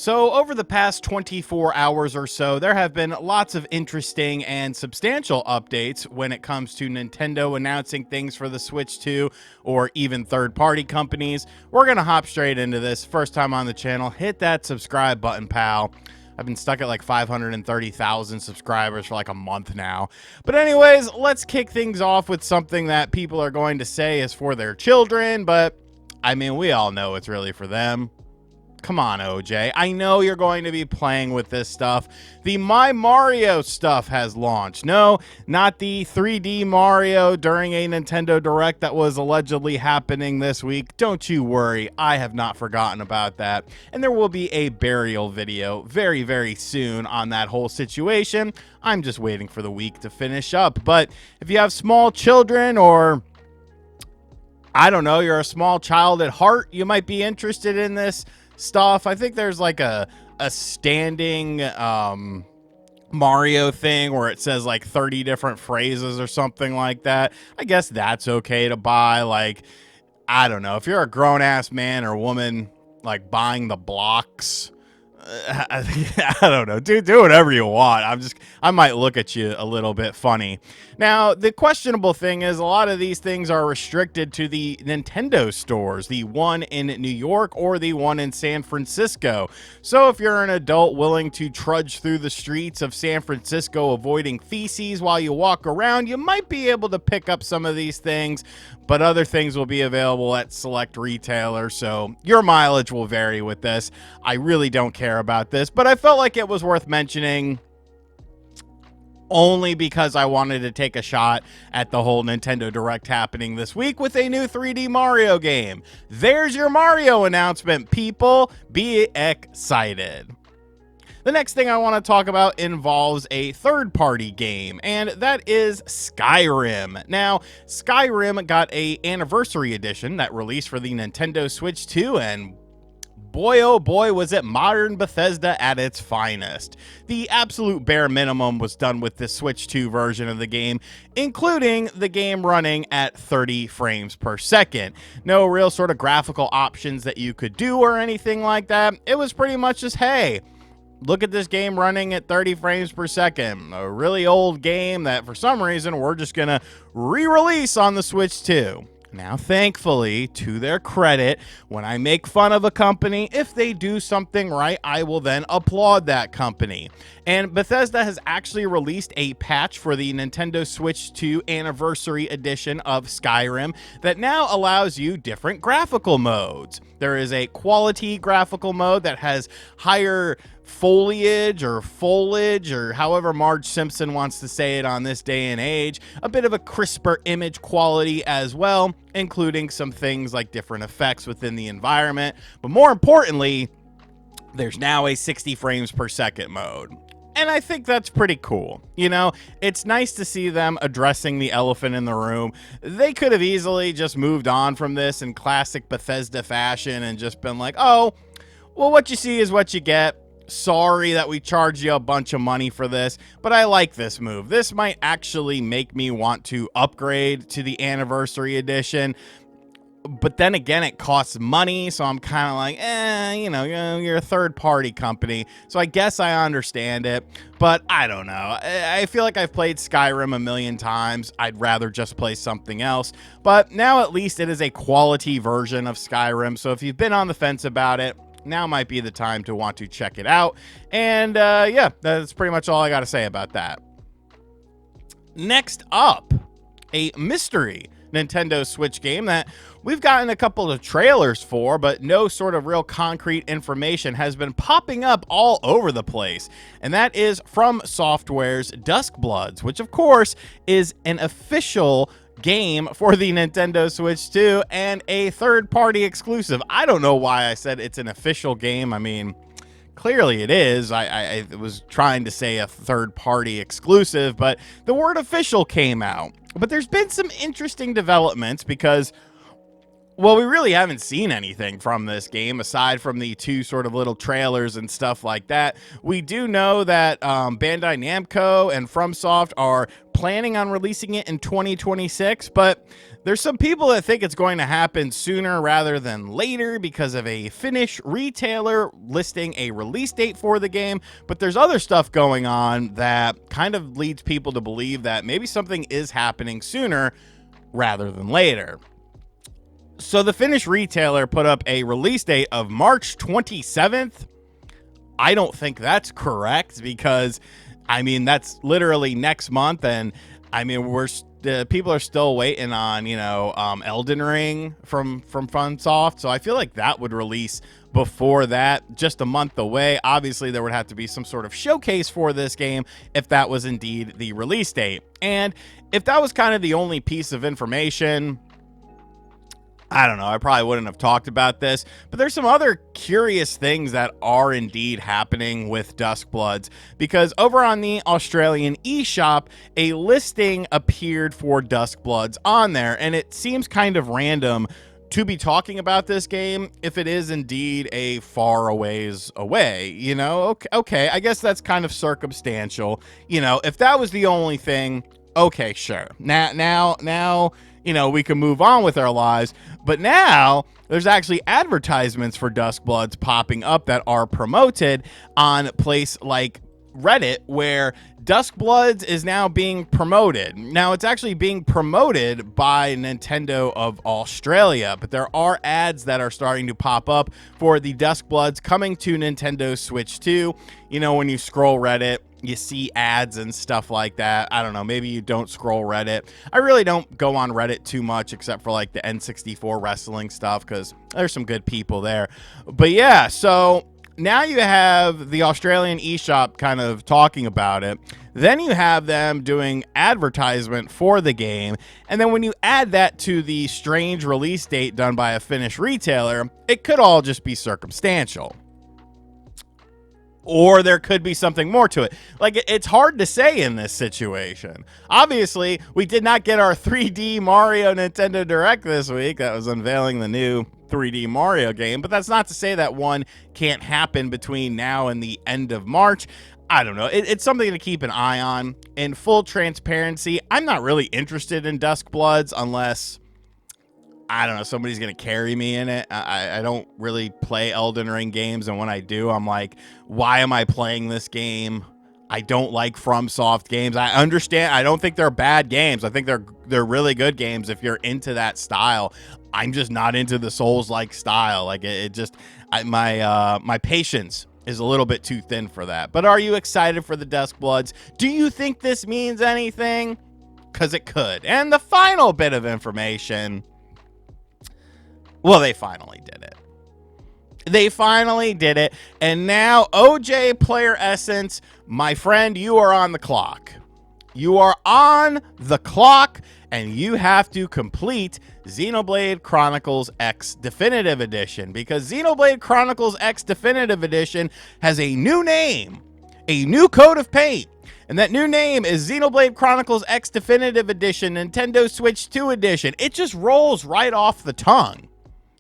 So, over the past 24 hours or so, there have been lots of interesting and substantial updates when it comes to Nintendo announcing things for the Switch 2 or even third-party companies. We're going to hop straight into this. First time on the channel, hit that subscribe button, pal. I've been stuck at like 530,000 subscribers for like a month now. But anyways, let's kick things off with something that people are going to say is for their children, but I mean, we all know it's really for them. Come on, OJ. I know you're going to be playing with this stuff. The My Mario stuff has launched. No, not the 3D Mario during a Nintendo Direct that was allegedly happening this week. Don't you worry. I have not forgotten about that. And there will be a burial video very, very soon on that whole situation. I'm just waiting for the week to finish up. But if you have small children or I don't know, you're a small child at heart, you might be interested in this stuff. I think there's like a standing Mario thing where it says like 30 different phrases or something like that. I guess that's okay to buy. Like, I don't know, if you're a grown-ass man or woman like buying the blocks, I don't know, do whatever you want. I might look at you a little bit funny. Now, the questionable thing is a lot of these things are restricted to the Nintendo stores, the one in New York or the one in San Francisco. So if you're an adult willing to trudge through the streets of San Francisco avoiding feces while you walk around, you might be able to pick up some of these things, but other things will be available at select retailers, so your mileage will vary with this. I really don't care about this, but I felt like it was worth mentioning only because I wanted to take a shot at the whole Nintendo Direct happening this week with a new 3D Mario game. There's your Mario announcement, people. Be excited. The next thing I want to talk about involves a third-party game, and that is Skyrim. Now, Skyrim got a anniversary edition that released for the Nintendo Switch 2, and boy, oh boy, was it modern Bethesda at its finest. The absolute bare minimum was done with the Switch 2 version of the game, including the game running at 30 frames per second. No real sort of graphical options that you could do or anything like that. It was pretty much just, hey, look at this game running at 30 frames per second. A really old game that for some reason we're just going to re-release on the Switch 2. Now, thankfully, to their credit, when I make fun of a company, if they do something right, I will then applaud that company. And Bethesda has actually released a patch for the Nintendo Switch 2 Anniversary Edition of Skyrim that now allows you different graphical modes. There is a quality graphical mode that has higher foliage or however Marge Simpson wants to say it on this day and age, a bit of a crisper image quality as well, including some things like different effects within the environment. But more importantly, there's now a 60 frames per second mode. And I think that's pretty cool. You know, it's nice to see them addressing the elephant in the room. They could have easily just moved on from this in classic Bethesda fashion and just been like, oh, well, what you see is what you get. Sorry that we charge you a bunch of money for this, but I like this move. This might actually make me want to upgrade to the Anniversary Edition. But then again, it costs money, so I'm kind of like, you know, you're a third-party company, so I guess I understand it, but I don't know. I feel like I've played Skyrim a million times. I'd rather just play something else, but now at least it is a quality version of Skyrim, so if you've been on the fence about it, now might be the time to want to check it out, and yeah, that's pretty much all I got to say about that. Next up, a mystery Nintendo Switch game that we've gotten a couple of trailers for, but no sort of real concrete information has been popping up all over the place. And that is From Software's Dusk Bloods, which of course is an official game for the Nintendo Switch 2 and a third-party exclusive. I don't know why I said it's an official game. I mean, clearly it is. I was trying to say a third-party exclusive, but the word official came out. But there's been some interesting developments because Well, we really haven't seen anything from this game aside from the two sort of little trailers and stuff like that. We do know that Bandai Namco and FromSoft are planning on releasing it in 2026, but there's some people that think it's going to happen sooner rather than later because of a Finnish retailer listing a release date for the game. But there's other stuff going on that kind of leads people to believe that maybe something is happening sooner rather than later. So the Finnish retailer put up a release date of March 27th. I don't think that's correct because, I mean, that's literally next month. And I mean, people are still waiting on, Elden Ring from FromSoft. So I feel like that would release before that, just a month away. Obviously, there would have to be some sort of showcase for this game if that was indeed the release date. And if that was kind of the only piece of information, I don't know, I probably wouldn't have talked about this, but there's some other curious things that are indeed happening with Dusk Bloods, because over on the Australian eShop, a listing appeared for Dusk Bloods on there, and it seems kind of random to be talking about this game if it is indeed a far a ways away, Okay, I guess that's kind of circumstantial. If that was the only thing, okay, sure. Now, we can move on with our lives. But now there's actually advertisements for Dusk Bloods popping up that are promoted on a place like Reddit, where Dusk Bloods is now being promoted. Now, it's actually being promoted by Nintendo of Australia, but there are ads that are starting to pop up for the Dusk Bloods coming to Nintendo Switch 2. When you scroll Reddit, you see ads and stuff like that. I don't know, maybe you don't scroll Reddit. I really don't go on Reddit too much except for like the N64 wrestling stuff because there's some good people there. But yeah, so now you have the Australian eShop kind of talking about it. Then you have them doing advertisement for the game. And then when you add that to the strange release date done by a Finnish retailer, it could all just be circumstantial. Or there could be something more to it. Like, it's hard to say in this situation. Obviously, we did not get our 3D Mario Nintendo Direct this week. That was unveiling the new 3D Mario game. But that's not to say that one can't happen between now and the end of March. I don't know. It's something to keep an eye on. In full transparency, I'm not really interested in Dusk Bloods unless, I don't know, somebody's going to carry me in it. I don't really play Elden Ring games, and when I do, I'm like, why am I playing this game? I don't like FromSoft games. I understand. I don't think they're bad games. I think they're really good games if you're into that style. I'm just not into the Souls-like style. Like, my patience is a little bit too thin for that. But are you excited for the Dusk Bloods? Do you think this means anything? Because it could. And the final bit of information, well, they finally did it. They finally did it. And now, OJ Player Essence, my friend, you are on the clock. You are on the clock, and you have to complete Xenoblade Chronicles X Definitive Edition, because Xenoblade Chronicles X Definitive Edition has a new name, a new coat of paint. And that new name is Xenoblade Chronicles X Definitive Edition, Nintendo Switch 2 Edition. It just rolls right off the tongue.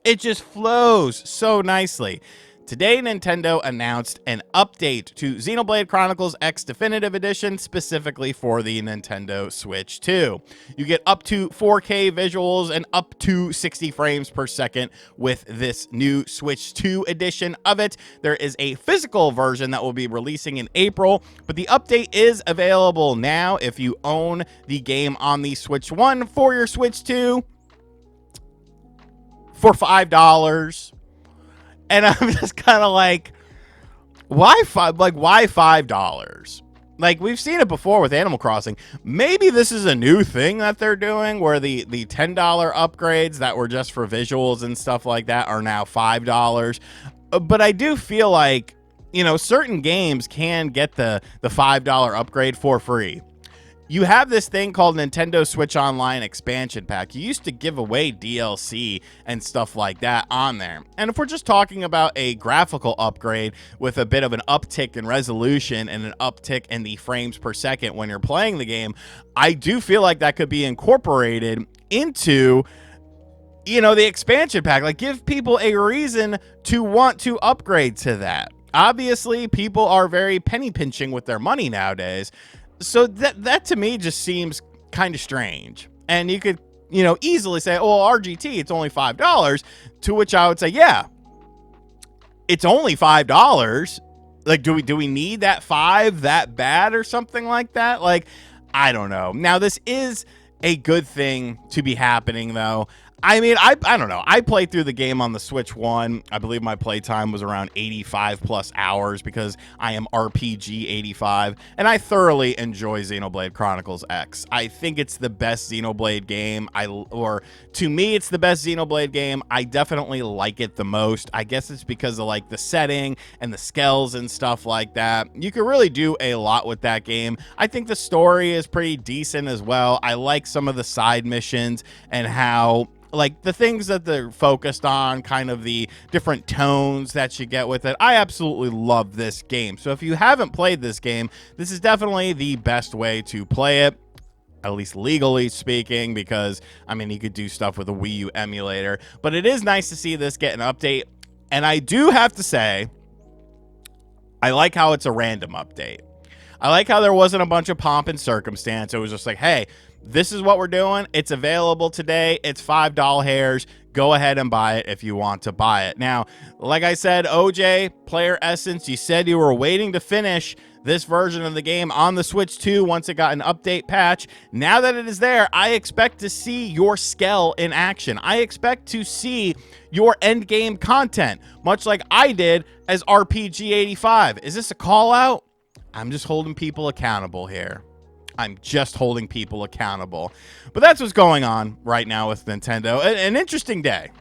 It just flows so nicely. Today, Nintendo announced an update to Xenoblade Chronicles X Definitive Edition specifically for the Nintendo Switch 2. You get up to 4K visuals and up to 60 frames per second with this new Switch 2 edition of it. There is a physical version that will be releasing in April, but the update is available now if you own the game on the Switch 1 for your Switch 2 for $5. And I'm just kind of like, why $5? Like, we've seen it before with Animal Crossing. Maybe this is a new thing that they're doing where the $10 upgrades that were just for visuals and stuff like that are now $5. But I do feel like, certain games can get the $5 upgrade for free. You have this thing called Nintendo Switch Online Expansion Pack. You used to give away DLC and stuff like that on there. And if we're just talking about a graphical upgrade with a bit of an uptick in resolution and an uptick in the frames per second when you're playing the game, I do feel like that could be incorporated into, you know, the expansion pack, like give people a reason to want to upgrade to that. Obviously, people are very penny pinching with their money nowadays. So that to me just seems kind of strange. And you could, you know, easily say, oh, RGT, it's only $5. To which I would say, yeah, it's only $5. Like, do we need that 5 that bad or something like that? Like, I don't know. Now, this is a good thing to be happening, though. I mean, I don't know. I played through the game on the Switch 1. I believe my playtime was around 85 plus hours because I am RPG 85, and I thoroughly enjoy Xenoblade Chronicles X. I think it's the best Xenoblade game. Or to me, it's the best Xenoblade game. I definitely like it the most. I guess it's because of like the setting and the skills and stuff like that. You can really do a lot with that game. I think the story is pretty decent as well. I like some of the side missions and how, like, the things that they're focused on, kind of the different tones that you get with it. I absolutely love this game. So if you haven't played this game, this is definitely the best way to play it, at least legally speaking, because, I mean, you could do stuff with a Wii U emulator. But it is nice to see this get an update. And I do have to say, I like how it's a random update. I like how there wasn't a bunch of pomp and circumstance. It was just like, hey, this is what we're doing. It's available today. It's $5 hairs. Go ahead and buy it if you want to buy it. Now, like I said, OJ, Player Essence, you said you were waiting to finish this version of the game on the Switch 2 once it got an update patch. Now that it is there, I expect to see your Skell in action. I expect to see your end game content, much like I did as RPG 85. Is this a call out? I'm just holding people accountable here. I'm just holding people accountable. But that's what's going on right now with Nintendo. An interesting day.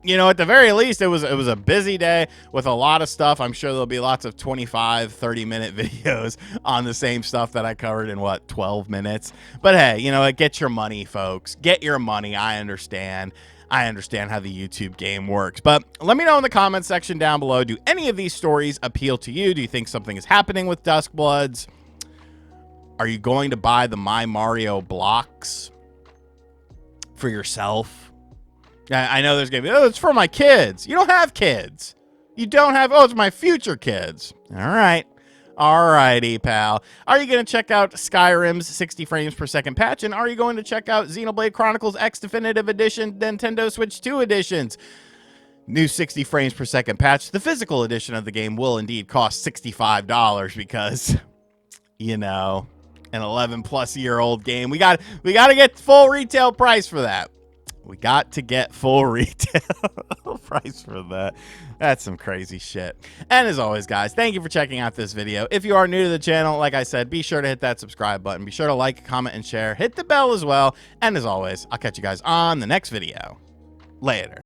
You know, at the very least, it was a busy day with a lot of stuff. I'm sure there'll be lots of 25, 30-minute videos on the same stuff that I covered in, 12 minutes? But hey, you know, get your money, folks. Get your money. I understand. I understand how the YouTube game works. But let me know in the comments section down below, do any of these stories appeal to you? Do you think something is happening with Dusk Bloods? Are you going to buy the My Mario blocks for yourself? I know there's going to be, oh, it's for my kids. You don't have kids. You don't have, oh, it's my future kids. All right. All righty, pal. Are you going to check out Skyrim's 60 frames per second patch? And are you going to check out Xenoblade Chronicles X Definitive Edition, Nintendo Switch 2 editions? New 60 frames per second patch. The physical edition of the game will indeed cost $65 because, you know, an 11-plus-year-old game. We got to get full retail price for that. We got to get full retail price for that. That's some crazy shit. And as always, guys, thank you for checking out this video. If you are new to the channel, like I said, be sure to hit that subscribe button. Be sure to like, comment, and share. Hit the bell as well. And as always, I'll catch you guys on the next video. Later.